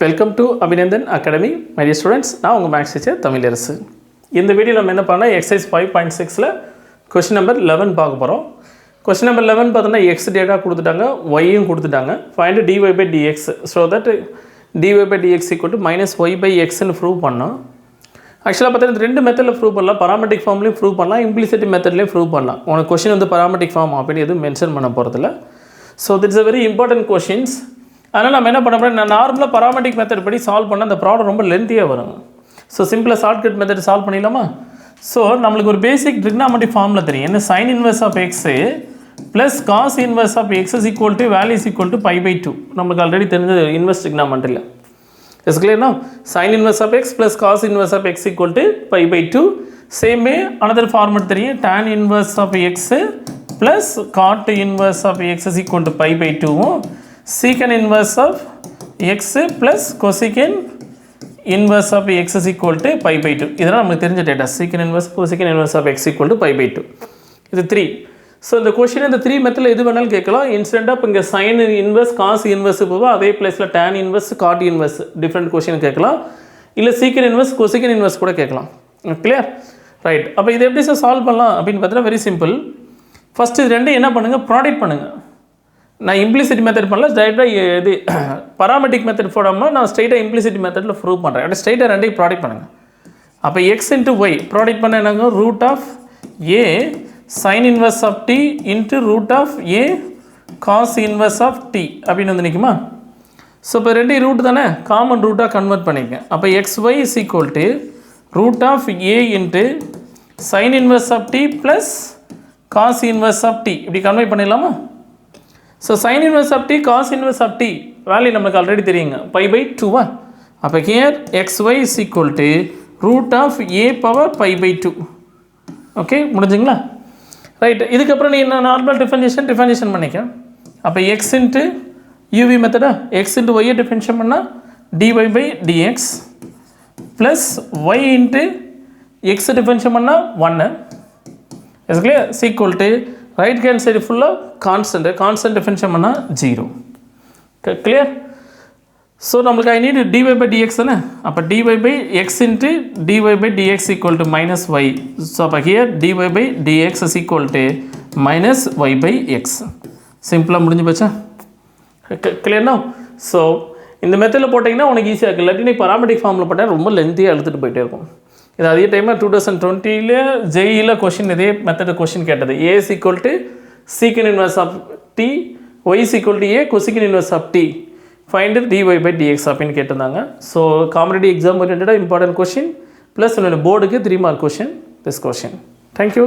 Welcome to Aabinandan Academy, my dear students. நான் உங்கள் maths teacher Tamilarasu. இந்த வீடியோவில் நம்ம என்ன பண்ணலாம், எக்ஸசைஸ் 5.6ல் கொஸ்டின் நம்பர் 11 பார்க்க போகிறோம். கொஸ்டின் நம்பர் 11 பார்த்தோன்னா எக்ஸ் டேட்டா கொடுத்துட்டாங்க, ஒய்யும் கொடுத்துட்டாங்க. Find dy by dx, so that dy by dx equal to minus y by xன்னு ப்ரூவ் பண்ணோம். ஆக்சுவலாக பார்த்தீங்கன்னா ரெண்டு மெத்தடில் ப்ரூவ் பண்ணலாம், பராமெட்ரிக் ஃபார்ம்லேயும் ப்ரூவ் பண்ணலாம், இம்ப்ளிசிட் மெத்தட்லேயும் ப்ரூவ் பண்ணலாம். உனக்கு கொஸ்டின் வந்து பராமெட்ரிக் ஃபார்ம் அப்படின்னு எதுவும் மென்ஷன் பண்ண போகிறதில்ல. So that's a very important questions. அதனால் நம்ம என்ன பண்ண போகிறோம், நான் நார்மலாக பராமெட்ரிக் மெத்தட் படி சால்வ் பண்ணால் அந்த ப்ராப்ளம் ரொம்ப லென்த்தியாக வரும். ஸோ சிம்பிளாக ஷார்ட்கட் மெத்தட் சால்வ் பண்ணிடலாமா? ஸோ நம்மளுக்கு ஒரு பேசிக் ட்ரிக்னாமெட்ரிக் ஃபார்மில் தெரியும். என்ன, sine inverse of x plus cos inverse of x is equal to value is equal to π/2. நம்மளுக்கு ஆல்ரெடி தெரிஞ்சது இன்வெர்ஸ் ட்ரிக்னாமெட்ரியில். இஸ் கிளியர்னா? Sine inverse of x plus cos inverse of x equal to π/2. Same way another format தெரியும், tan inverse of x plus cot inverse of x is equal to π/2வும் secant inverse of x plus cosecant inverse of x is equal to π/2. இதெல்லாம் நமக்கு தெரிஞ்ச data. secant inverse cosecant inverse of x equal to π/2. இது 3. So இந்த question இந்த 3 மெத்தடில் எது வேணாலும் கேட்கலாம். இன்ஸ்டன்ட் ஆஃப் இங்கே சைன் இன்வெர்ஸ் காஸ் இன்வெர்ஸ் போகும், அதே பிளேஸில் tan inverse God inverse different question கேட்கலாம். இல்லை secant இன்வெர்ஸ் cosecant இன்வெர்ஸ் கூட கேட்கலாம். கிளியர்? ரைட். அப்போ இது எப்படி சார் சால்வ் பண்ணலாம் அப்படின்னு பார்த்தீங்கன்னா வெரி சிம்பிள். ஃபஸ்ட்டு இது ரெண்டும் என்ன பண்ணுங்கள், ப்ராடக்ட் பண்ணுங்கள். நான் இம்ப்ளிசிட் மெத்தட் பண்ணல, ஸ்ட்ரைட்டாக இது பராமெட்ரிக் மெத்தட் போடாமல் நான் ஸ்ட்ரைட்டாக இம்ப்ளிசிட் மெத்தடில் ப்ரூவ் பண்ணுறேன். அப்படி ஸ்ட்ரைட்டாக ரெண்டையும் ப்ராடக்ட் பண்ணுங்கள். அப்போ எக்ஸ் இன்ட்டு ஒய் ப்ராடக்ட் பண்ண என்னங்க, root of a sine inverse of t into root of a cos inverse of t அப்படின்னு வந்து நிற்குமா? ஸோ இப்போ ரெண்டையும் ரூட் தானே, காமன் ரூட்டாக கன்வெர்ட் பண்ணிக்கங்க. அப்போ x y is equal to root of a into sine inverse of t plus cos inverse of t இப்படி convert பண்ணிடலாமா? So sine inverse of t cos inverse of t value நமக்கு already தெரியுங்க, π/2. அப்போ here xy is equal to root of a power π/2. Okay, முடிஞ்சுங்களா? Right. இதுக்கப்புறம் நீ என்ன normal differentiation பண்ணிக்க. அப்போ எக்ஸ் இன்ட்டு யூவி மெத்தடா, எக்ஸ் இன்ட்டு ஒய்யை டிஃபரன்ஷியேட் பண்ணால் dy by dx plus y into x differentiate பண்ணால் 1. Is clear? Is equal to right hand side ஃபுல்லாக கான்ஸ்டன்ட் டிஃபரன்ஷியேட் பண்ணால் 0. கிளியர்? ஸோ நம்மளுக்கு I need dy by dx தானே. அப்போ dy by x into dy by dx equal to minus y. So அப்போ here dy by dx is equal to minus y by x. சிம்பிளாக முடிஞ்சு போச்சா? கிளியர்னா? So இந்த மெத்தடில் போட்டிங்கன்னா உனக்கு ஈஸியாக இருக்குது. இல்லாட்டி நீ பராமெட்ரிக் ஃபார்மில் போட்டால் ரொம்ப லென்த்தியாக எழுத்துட்டு போயிட்டே இருக்கும். இது அதே டைமில் 2020 ஜெயியில் கொஷின் இதே மெத்தட் கொஷின் கேட்டது. A is equal to secant inverse of t, y is equal to a cosecant inverse of t, find dy by dx அப்படின்னு கேட்டிருந்தாங்க. ஸோ காம்படிட்டிவ் எக்ஸாம் ஓரியன்டாக இம்பார்ட்டன்ட் கொஷின் ப்ளஸ் உன்னோட போர்டுக்கு 3 mark question this question. Thank you.